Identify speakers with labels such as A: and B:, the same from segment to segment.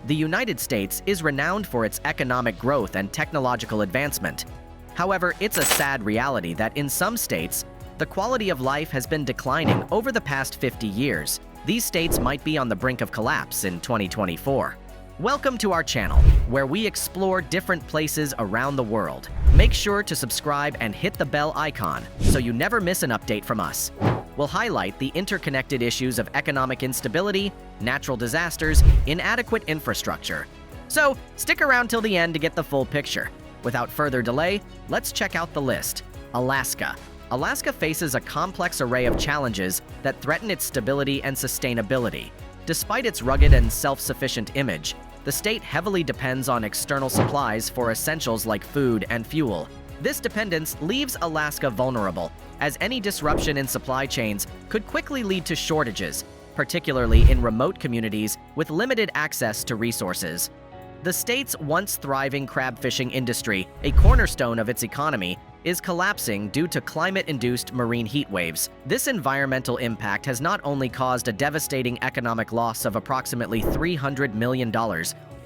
A: The United States is renowned for its economic growth and technological advancement. However, it's a sad reality that in some states, the quality of life has been declining over the past 50 years. These states might be on the brink of collapse in 2024. Welcome to our channel, where we explore different places around the world. Make sure to subscribe and hit the bell icon so you never miss an update from us. We'll highlight the interconnected issues of economic instability, natural disasters, inadequate infrastructure. So, stick around till the end to get the full picture. Without further delay, let's check out the list. Alaska. Alaska faces a complex array of challenges that threaten its stability and sustainability. Despite its rugged and self-sufficient image, the state heavily depends on external supplies for essentials like food and fuel. This dependence leaves Alaska vulnerable, as any disruption in supply chains could quickly lead to shortages, particularly in remote communities with limited access to resources. The state's once thriving crab fishing industry, a cornerstone of its economy, is collapsing due to climate-induced marine heat waves. This environmental impact has not only caused a devastating economic loss of approximately $300 million,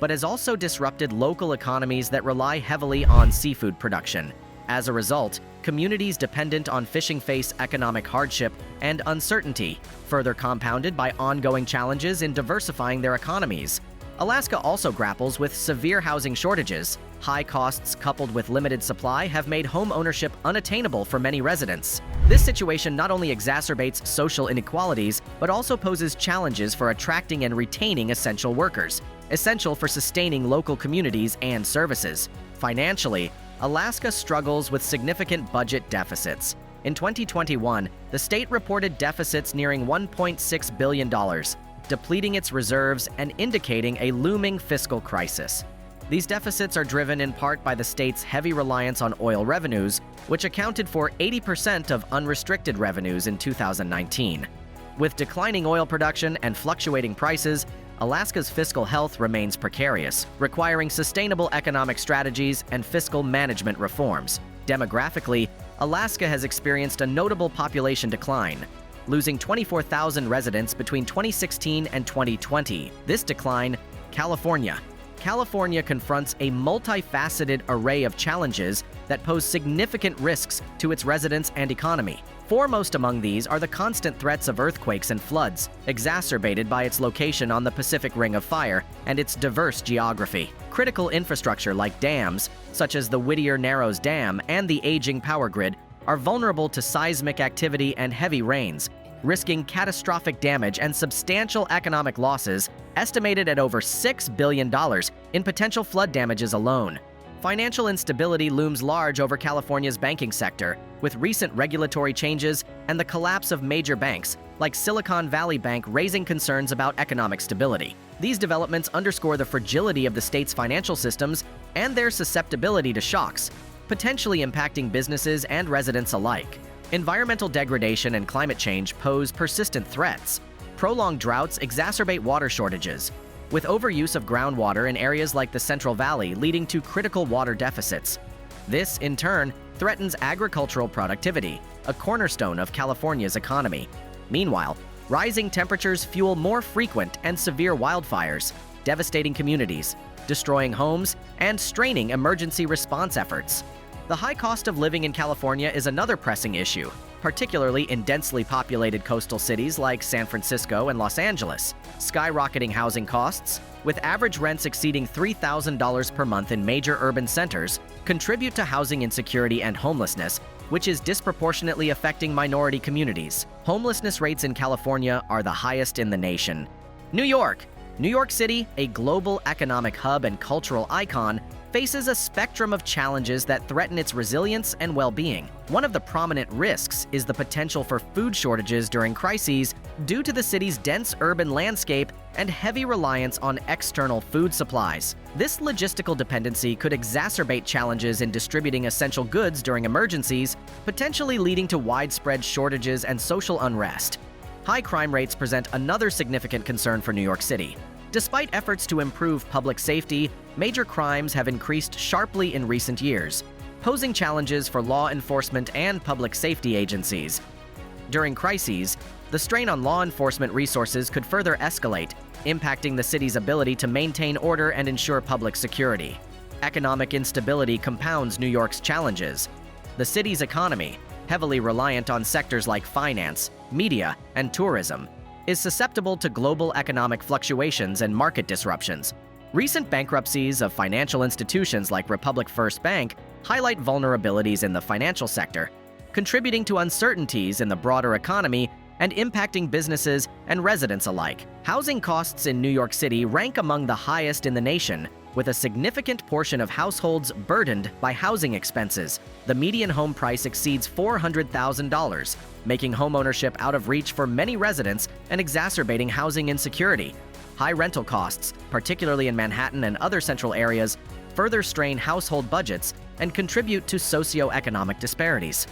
A: but has also disrupted local economies that rely heavily on seafood production. As a result, communities dependent on fishing face economic hardship and uncertainty, further compounded by ongoing challenges in diversifying their economies. Alaska also grapples with severe housing shortages. High costs coupled with limited supply have made home ownership unattainable for many residents. This situation not only exacerbates social inequalities, but also poses challenges for attracting and retaining essential workers, essential for sustaining local communities and services. Financially, Alaska struggles with significant budget deficits. In 2021, the state reported deficits nearing $1.6 billion, depleting its reserves and indicating a looming fiscal crisis. These deficits are driven in part by the state's heavy reliance on oil revenues, which accounted for 80% of unrestricted revenues in 2019. With declining oil production and fluctuating prices, Alaska's fiscal health remains precarious, requiring sustainable economic strategies and fiscal management reforms. Demographically, Alaska has experienced a notable population decline, losing 24,000 residents between 2016 and 2020. This decline, California. California confronts a multifaceted array of challenges that pose significant risks to its residents and economy. Foremost among these are the constant threats of earthquakes and floods, exacerbated by its location on the Pacific Ring of Fire and its diverse geography. Critical infrastructure like dams, such as the Whittier Narrows Dam and the aging power grid, are vulnerable to seismic activity and heavy rains, risking catastrophic damage and substantial economic losses estimated at over $6 billion in potential flood damages alone. Financial instability looms large over California's banking sector, with recent regulatory changes and the collapse of major banks, like Silicon Valley Bank, raising concerns about economic stability. These developments underscore the fragility of the state's financial systems and their susceptibility to shocks, potentially impacting businesses and residents alike. Environmental degradation and climate change pose persistent threats. Prolonged droughts exacerbate water shortages, with overuse of groundwater in areas like the Central Valley leading to critical water deficits. This, in turn, threatens agricultural productivity, a cornerstone of California's economy. Meanwhile, rising temperatures fuel more frequent and severe wildfires, devastating communities, destroying homes, and straining emergency response efforts. The high cost of living in California is another pressing issue, particularly in densely populated coastal cities like San Francisco and Los Angeles. Skyrocketing housing costs, with average rents exceeding $3,000 per month in major urban centers, contribute to housing insecurity and homelessness, which is disproportionately affecting minority communities. Homelessness rates in California are the highest in the nation. New York. New York City, a global economic hub and cultural icon, faces a spectrum of challenges that threaten its resilience and well-being. One of the prominent risks is the potential for food shortages during crises due to the city's dense urban landscape and heavy reliance on external food supplies. This logistical dependency could exacerbate challenges in distributing essential goods during emergencies, potentially leading to widespread shortages and social unrest. High crime rates present another significant concern for New York City. Despite efforts to improve public safety, major crimes have increased sharply in recent years, posing challenges for law enforcement and public safety agencies. During crises, the strain on law enforcement resources could further escalate, impacting the city's ability to maintain order and ensure public security. Economic instability compounds New York's challenges. The city's economy, heavily reliant on sectors like finance, media, and tourism, is susceptible to global economic fluctuations and market disruptions. Recent bankruptcies of financial institutions like Republic First Bank highlight vulnerabilities in the financial sector, contributing to uncertainties in the broader economy and impacting businesses and residents alike. Housing costs in New York City rank among the highest in the nation, with a significant portion of households burdened by housing expenses. The median home price exceeds $400,000, making homeownership out of reach for many residents and exacerbating housing insecurity. High rental costs, particularly in Manhattan and other central areas, further strain household budgets and contribute to socioeconomic disparities.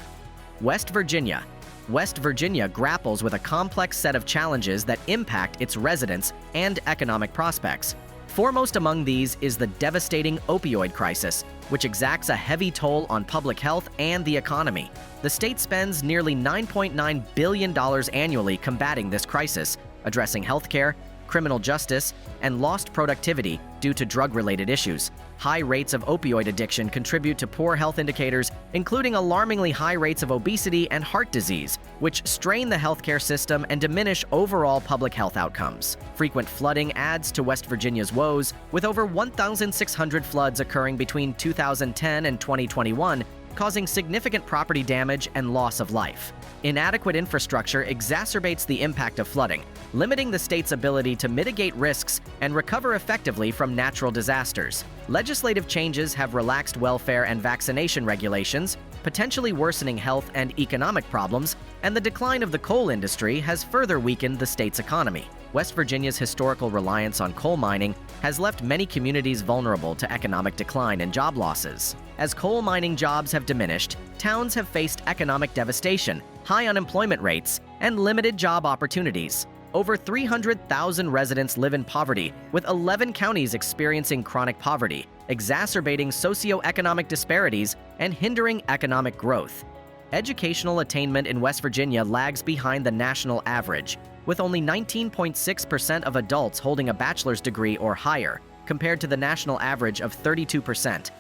A: West Virginia. West Virginia grapples with a complex set of challenges that impact its residents and economic prospects. Foremost among these is the devastating opioid crisis, which exacts a heavy toll on public health and the economy. The state spends nearly $9.9 billion annually combating this crisis, addressing healthcare, criminal justice, and lost productivity due to drug-related issues. High rates of opioid addiction contribute to poor health indicators, including alarmingly high rates of obesity and heart disease, which strain the healthcare system and diminish overall public health outcomes. Frequent flooding adds to West Virginia's woes, with over 1,600 floods occurring between 2010 and 2021, causing significant property damage and loss of life. Inadequate infrastructure exacerbates the impact of flooding, limiting the state's ability to mitigate risks and recover effectively from natural disasters. Legislative changes have relaxed welfare and vaccination regulations, potentially worsening health and economic problems, and the decline of the coal industry has further weakened the state's economy. West Virginia's historical reliance on coal mining has left many communities vulnerable to economic decline and job losses. As coal mining jobs have diminished, towns have faced economic devastation, high unemployment rates, and limited job opportunities. Over 300,000 residents live in poverty, with 11 counties experiencing chronic poverty, exacerbating socioeconomic disparities and hindering economic growth. Educational attainment in West Virginia lags behind the national average, with only 19.6% of adults holding a bachelor's degree or higher, compared to the national average of 32%.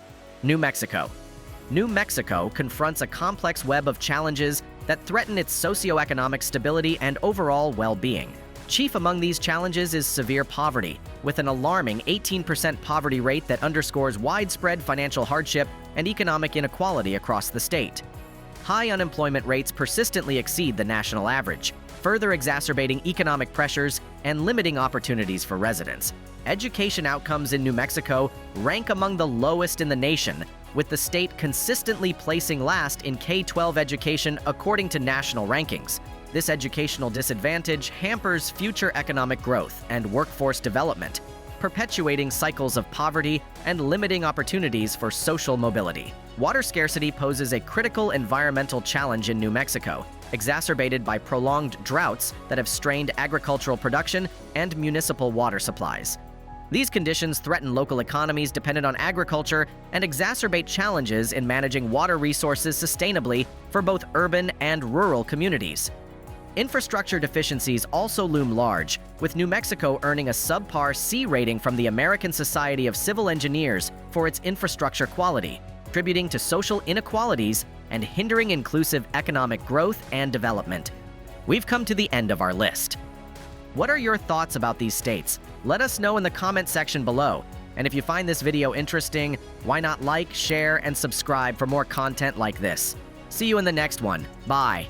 A: New Mexico. New Mexico confronts a complex web of challenges that threaten its socioeconomic stability and overall well-being. Chief among these challenges is severe poverty, with an alarming 18% poverty rate that underscores widespread financial hardship and economic inequality across the state. High unemployment rates persistently exceed the national average, further exacerbating economic pressures and limiting opportunities for residents. Education outcomes in New Mexico rank among the lowest in the nation, with the state consistently placing last in K-12 education according to national rankings. This educational disadvantage hampers future economic growth and workforce development, perpetuating cycles of poverty and limiting opportunities for social mobility. Water scarcity poses a critical environmental challenge in New Mexico, exacerbated by prolonged droughts that have strained agricultural production and municipal water supplies. These conditions threaten local economies dependent on agriculture and exacerbate challenges in managing water resources sustainably for both urban and rural communities. Infrastructure deficiencies also loom large, with New Mexico earning a subpar C rating from the American Society of Civil Engineers for its infrastructure quality, contributing to social inequalities and hindering inclusive economic growth and development. We've come to the end of our list. What are your thoughts about these states? Let us know in the comment section below. And if you find this video interesting, why not like, share, and subscribe for more content like this? See you in the next one. Bye.